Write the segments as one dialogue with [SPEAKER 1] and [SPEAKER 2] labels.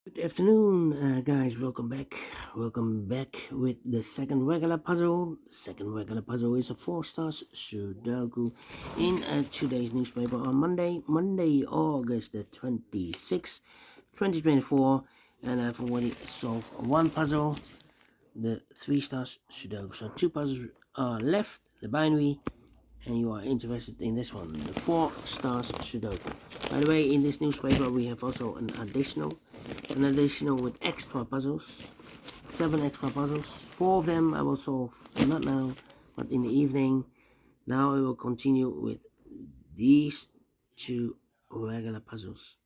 [SPEAKER 1] Good afternoon, guys. Welcome back with the second regular puzzle. The second regular puzzle is a Four Stars Sudoku in today's newspaper on Monday, August the 26th, 2024. And I've already solved one puzzle, the Three Stars Sudoku. So two puzzles are left, the binary, and you are interested in this one, the Four Stars Sudoku. By the way, in this newspaper we have also an additional with extra puzzles, 7 extra puzzles. 4 of them I will solve not now, but in the evening. Now I will continue with these 2 regular puzzles.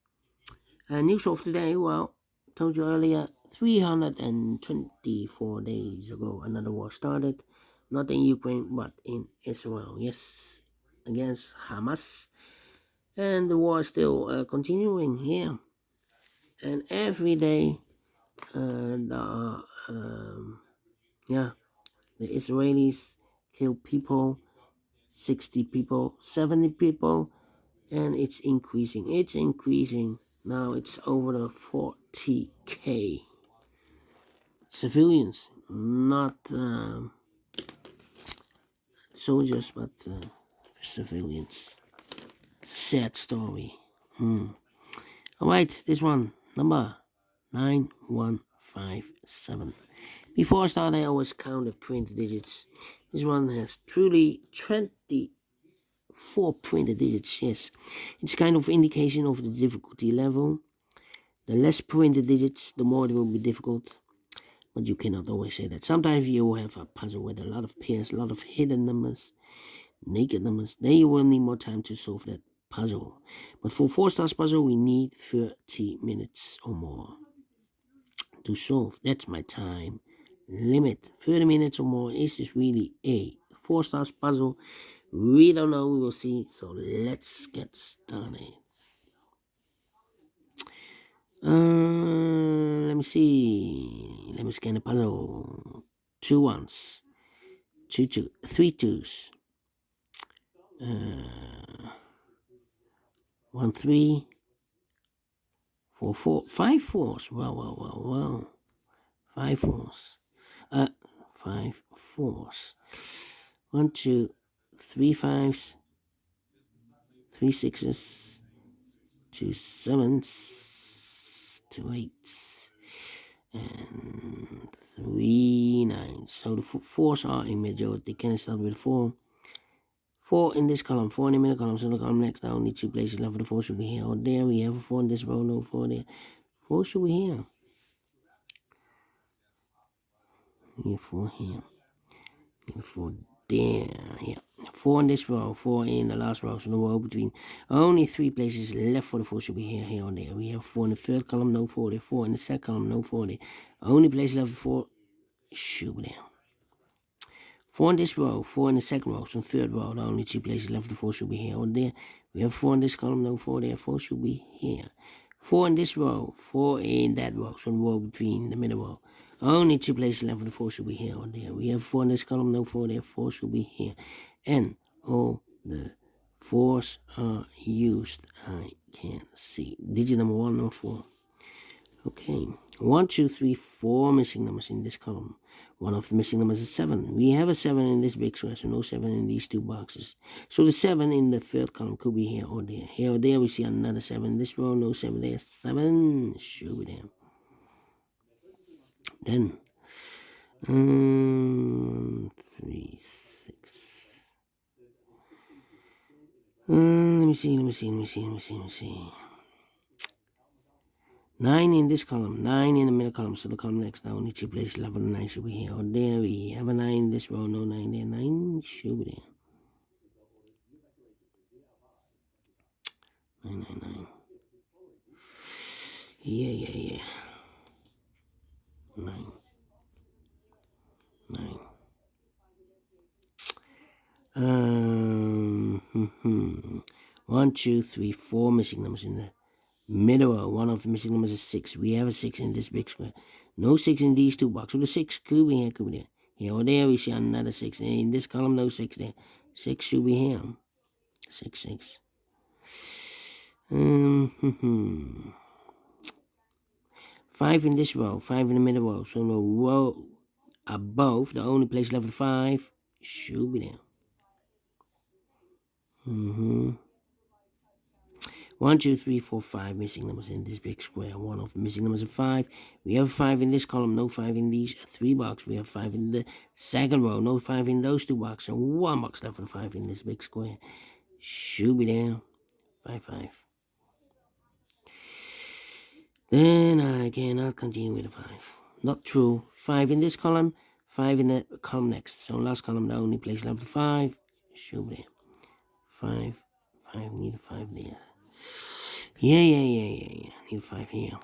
[SPEAKER 1] News of today, well, told you earlier, 324 days ago another war started, not in Ukraine but in Israel. Yes, against Hamas, and the war is still continuing here. And every day, the the Israelis kill people, 60 people, 70 people, and it's increasing. It's increasing. Now it's over the 40k civilians, not soldiers, but civilians. Sad story. Alright, this one, number 9157. Before I start, I always count the printed digits. This one has truly 24 printed digits, yes. It's kind of indication of the difficulty level. The less printed digits, the more it will be difficult. But you cannot always say that. Sometimes you will have a puzzle with a lot of pairs, a lot of hidden numbers, naked numbers. Then you will need more time to solve that puzzle. But for 4 stars puzzle, we need 30 minutes or more to solve. That's my time limit. 30 minutes or more. Is this really a 4 stars puzzle? We don't know. We will see. So let's get started. Let me see. Let me scan the puzzle. 2 ones, 3 twos, 1 3, 4 4, 5 fours. Wow. 5 fours. 5 fours. 1 2 3 fives, 3 sixes, 2 sevens, 2 eights, and 3 nines. So the fours are in majority. Can I start with 4? 4 in this column, 4 in the middle column. So the column next, only 2 places left for the 4 should be here or there. We have a 4 in this row, no 4 there. 4 should be here. Here 4 here. Here 4 there. Yeah. 4 in this row, 4 in the last row. So the row between only 3 places left for the 4 should be here or there. We have 4 in the third column, no 4 there. 4 in the second column, no 4 there. Only place left for 4 should be there. 4 in this row, 4 in the second row, so third row, the only 2 places left, the 4 should be here or there. We have 4 in this column, no 4 there, 4 should be here. 4 in this row, 4 in that row, so the row between the middle row. Only 2 places left, the 4 should be here or there. We have 4 in this column, no 4 there, 4 should be here. And all the 4s are used. I can see. Digit number 1 or 4. Okay, 1, 2, 3, 4 missing numbers in this column. One of the missing numbers is 7. We have a 7 in this big square, so no 7 in these 2 boxes. So the 7 in the third column could be here or there. Here or there, we see another 7 in this row, no 7 there. 7 should be there. Then, 3, 6. Let me see. 9 in this column, 9 in the middle column, so the column next, the only 2 places left for the 9 should be here or there. We have a 9 in this row, no 9 there, 9 should be there. 9. Yeah. 9. 1, 2, 3, 4 missing numbers in the middle row. One of the missing numbers is 6. We have a 6 in this big square. No 6 in these 2 boxes. So the 6 could be here, could be there. Here or there, we see another 6. And in this column, no 6 there. 6 should be here. 6. 5 in this row, 5 in the middle row. So the row above, the only place left with 5 should be there. 1, 2, 3, 4, 5 missing numbers in this big square. One of the missing numbers is 5. We have 5 in this column, no 5 in these 3 boxes. We have 5 in the second row, no 5 in those 2 boxes. And 1 box left with 5 in this big square. Should be there. 5, 5. Then I cannot continue with the 5. Not true. 5 in this column, 5 in the column next. So last column, the only place left with 5 should be there. 5, 5, need a 5 there. Yeah. Need 5 here.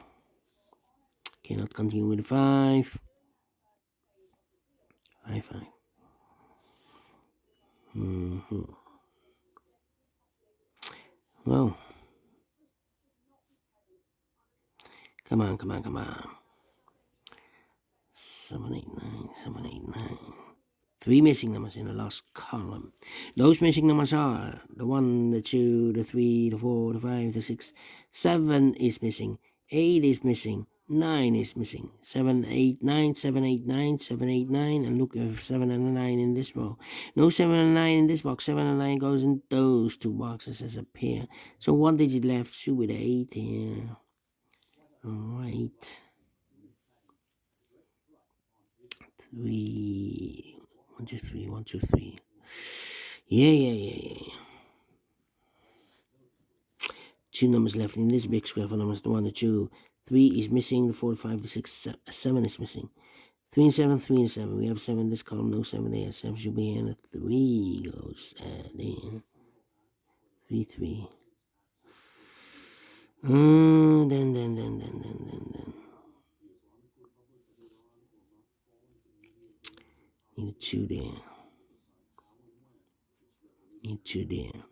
[SPEAKER 1] Cannot continue with 5. 5, 5. Well. Come on. 7, 8, 9, 7, 8, 9. 3 missing numbers in the last column. Those missing numbers are the 1, the 2, the 3, the 4, the 5, the 6, 7 is missing, 8 is missing, 9 is missing, 7, 8, 9, 7, 8, 9, 7, 8, 9, and look, we have 7 and a 9 in this row. No 7 and 9 in this box, 7 and 9 goes in those 2 boxes as a pair. So 1 digit left should be the 8 here. Alright. 3, 1, 2, 3, 1, 2, 3. Yeah. 2 numbers left in this big square for numbers 1 and 2. 3 is missing, the 4, 5, the 6, 7 is missing. 3 and 7, 3 and 7. We have 7 in this column, no 7 there. 7 should be here, and a 3 goes there. 3, 3. Then. Need a 2 there. Need 2 there.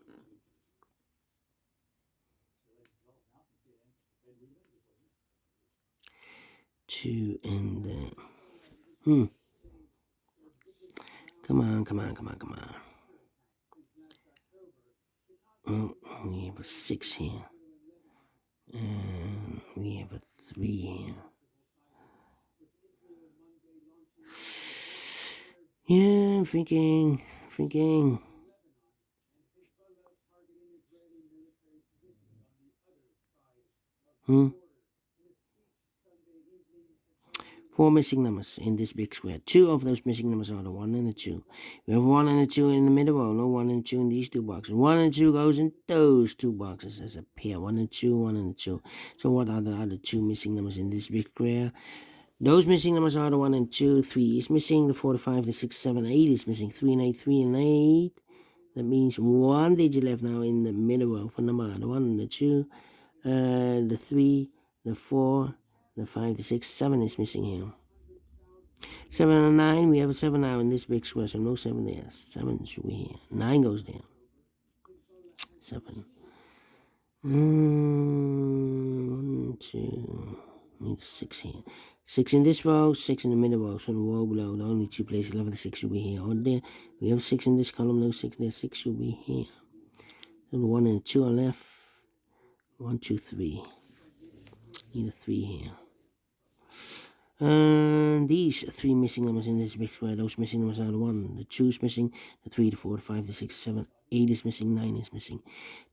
[SPEAKER 1] 2 and there. Come on. Oh, we have a 6 here. And we have a 3 here. Yeah, I'm thinking. 4 missing numbers in this big square. 2 of those missing numbers are the 1 and the 2. We have 1 and a 2 in the middle row. No 1 and 2 in these 2 boxes. 1 and 2 goes in those 2 boxes as a pair. 1 and 2, 1 and 2. So what are the other 2 missing numbers in this big square? Those missing numbers are the 1 and 2. 3 is missing. The 4, the 5, the 6, 7, 8 is missing. 3 and 8, 3 and 8. That means 1 digit left now in the middle row for number the 1 and the 2. The 3, the 4, the 5, the 6, 7 is missing here. 7 and 9, we have a 7 now in this big square, so no 7 there. 7 should be here. 9 goes there. 7. 1, 2, need 6 here. 6 in this row, 6 in the middle row, so the row below, the only 2 places left, the 6 should be here or there. We have 6 in this column, no 6 there, 6 should be here. So the 1 and the 2 are left. 1, 2, 3. Need a 3 here. And these 3 missing numbers in this big square, those missing numbers are the 1, the 2 is missing, the 3, the 4, the 5, the 6, 7, 8 is missing, 9 is missing.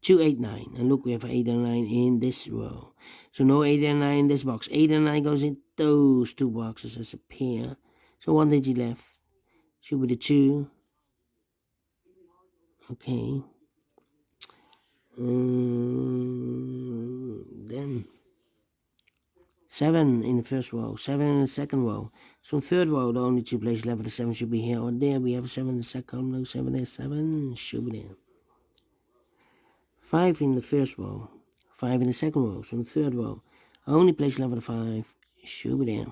[SPEAKER 1] 2, 8, 9. And look, we have 8 and 9 in this row. So no 8 and 9 in this box. 8 and 9 goes in those 2 boxes as a pair. So 1 digit left. Should be the 2. Okay. Then 7 in the first row, 7 in the second row. So third row, the only 2 places left, the 7 should be here or there. We have a 7 in the second column, no 7 there, 7 should be there. 5 in the first row, 5 in the second row, so in the third row, only place left, the 5 should be there.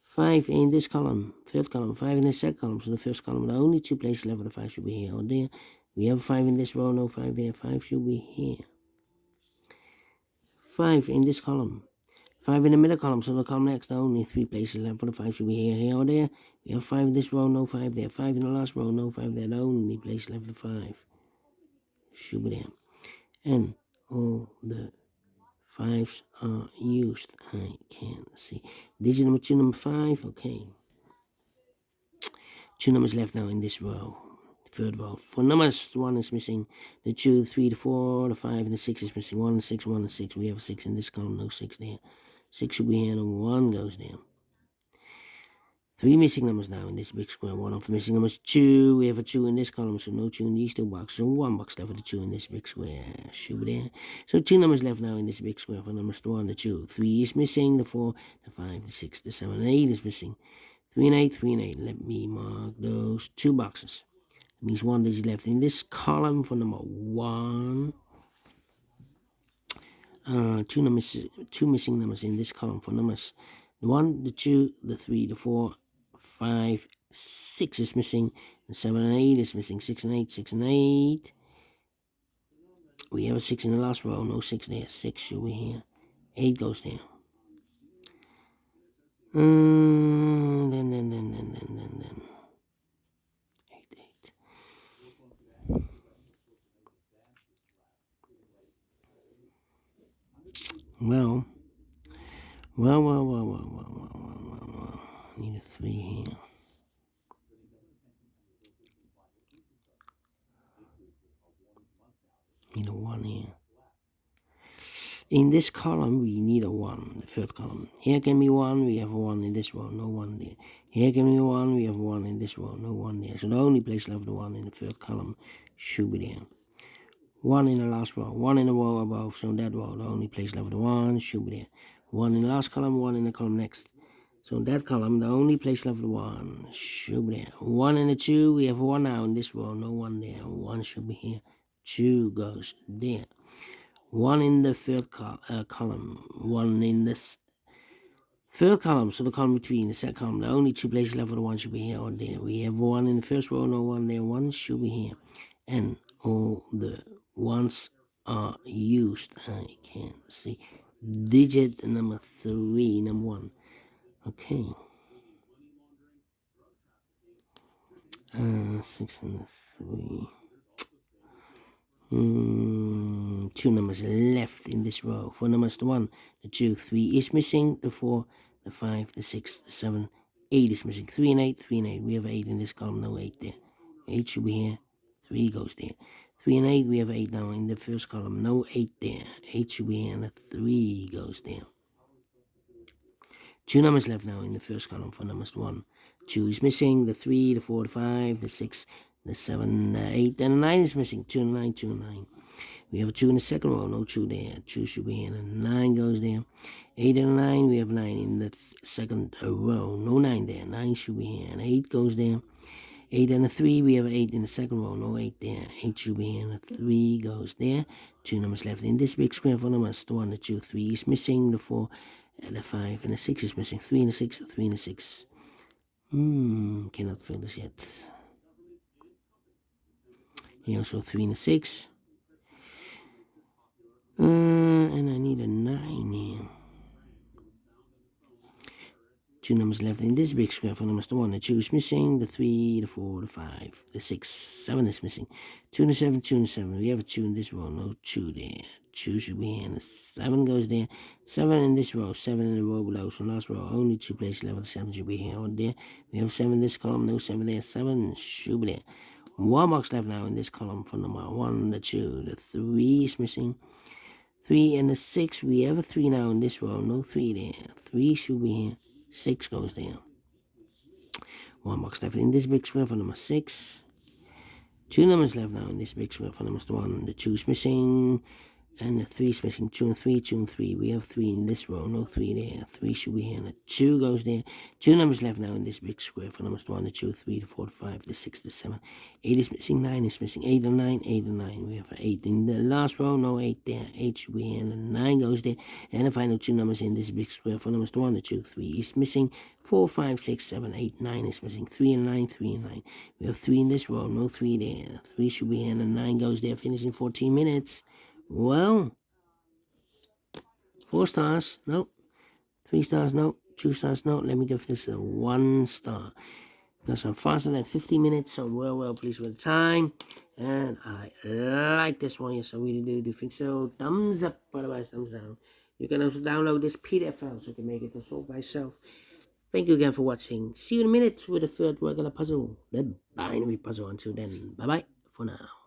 [SPEAKER 1] 5 in this column, third column, 5 in the second column, so the first column, the only 2 places left, the 5 should be here or there. We have 5 in this row, no 5 there, 5 should be here. 5 in this column, 5 in the middle column, so the column next, only 3 places left for the 5 should be here or there. We have 5 in this row, no 5 there. 5 in the last row, no 5 there. The only place left for the 5 should be there. And all the 5s are used. I can't see. Digit number 2, number 5. Okay. 2 numbers left now in this row. Third row. For numbers, 1 is missing. The 2, 3, the 4, the 5, and the 6 is missing. 1 and 6, 1 and 6. We have a 6 in this column, no 6 there. 6 should be here, and 1 goes there. 3 missing numbers now in this big square. 1 of the missing numbers, 2. We have a 2 in this column, so no 2 in these 2 boxes. So 1 box left for the 2 in this big square. Should be there. So 2 numbers left now in this big square for numbers 1 and the 2. 3 is missing. The 4, the 5, the 6, the 7, and 8 is missing. 3 and 8, 3 and 8. Let me mark those 2 boxes. That means 1 digit left in this column for number 1. 2 missing numbers in this column for numbers the 1, the 2, the 3, the 4, 5, 6 is missing. The 7 and 8 is missing. 6 and 8, 6 and 8. We have a 6 in the last row. No 6 there. 6 should be here. 8 goes there. Then. 8, 8. Well. Need a 3 here. Need a 1 here. In this column, we need a 1, the third column. Here can be 1, we have a 1 in this row, no 1 there. Here can be 1, we have a 1 in this row, no 1 there. So the only place left the 1 in the third column should be there. 1 in the last row, 1 in the row above, so that row, the only place left the 1 should be there. 1 in the last column, 1 in the column next. So in that column, the only place left the 1 should be there. 1 in the 2, we have 1 now in this row, no 1 there. 1 should be here. 2 goes there. 1 in the third column, 1 in this third column, so the column between the second column, the only 2 places left for the 1 should be here or there. We have 1 in the first row, no 1 there, 1 should be here. And all the 1s are used. I can't see. Digit number 3, number 1. Okay. 6 and 3. 2 numbers left in this row. For numbers, the 1, the 2, 3 is missing. The 4, the 5, the 6, the 7, 8 is missing. 3 and 8, 3 and 8. We have 8 in this column, no 8 there. 8 should be here. 3 goes there. 3 and 8, we have 8 now in the first column, no 8 there. 8 should be here, and the 3 goes there. 2 numbers left now in the first column for numbers 1. 2 is missing. The 3, the 4, the 5, the 6, the 7, the 8, and the 9 is missing. 2 and 9, 2 and 9. We have a 2 in the second row, no 2 there. 2 should be here, and 9 goes there. 8 and 9, we have 9 in the second row, no 9 there. 9 should be here, and 8 goes there. 8 and a 3, we have 8 in the second row, no 8 there. 8 should be here, and a 3 goes there. 2 numbers left in this big square for numbers. The 1, the 2, 3 is missing. The 4, and the 5, and the 6 is missing. 3 and a 6, 3 and a 6. Cannot fill this yet. Here also 3 and a 6. And I need a 9 here. 2 numbers left in this big square for numbers. The 1, the 2 is missing. The 3, the 4, the 5, the 6, 7 is missing. 2 and a 7, 2 and a 7. We have a 2 in this row, no 2 there. 2 should be here, and the 7 goes there. 7 in this row, 7 in the row below. So last row, only 2 places left. The 7 should be here or there. We have 7 in this column, no 7 there. 7 should be there. 1 box left now in this column for number 1, the 2, the 3 is missing. 3 and the 6, we have a 3 now in this row, no 3 there. 3 should be here. 6 goes there. 1 box left in this big square for number 6. 2 numbers left now in this big square for numbers 1. The 2 is missing. And the 3 is missing. 2 and 3, 2 and 3. We have 3 in this row, no 3 there. 3 should be here. And the 2 goes there. 2 numbers left now in this big square for numbers 1, the 2, 3, the 4, the 5, the 6, the 7. 8 is missing. 9 is missing. 8 and 9, 8 and 9. We have 8 in the last row, no 8 there. 8 should be here. And the 9 goes there. And the final 2 numbers in this big square for numbers 1, the 2, 3 is missing. 4, 5, 6, 7, 8, 9 is missing. 3 and 9, 3 and 9. We have 3 in this row, no 3 there. 3 should be here. And the 9 goes there, finishing 14 minutes. Well, 4 stars, no. 3 stars, no. 2 stars, no. Let me give this a 1 star. Because I'm faster than 50 minutes, so I'm well pleased with the time. And I like this one, yes, I really do think so. Thumbs up, otherwise thumbs down. You can also download this PDF file so you can make it and solve by yourself. Thank you again for watching. See you in a minute with the third regular puzzle, the binary puzzle. Until then, bye bye for now.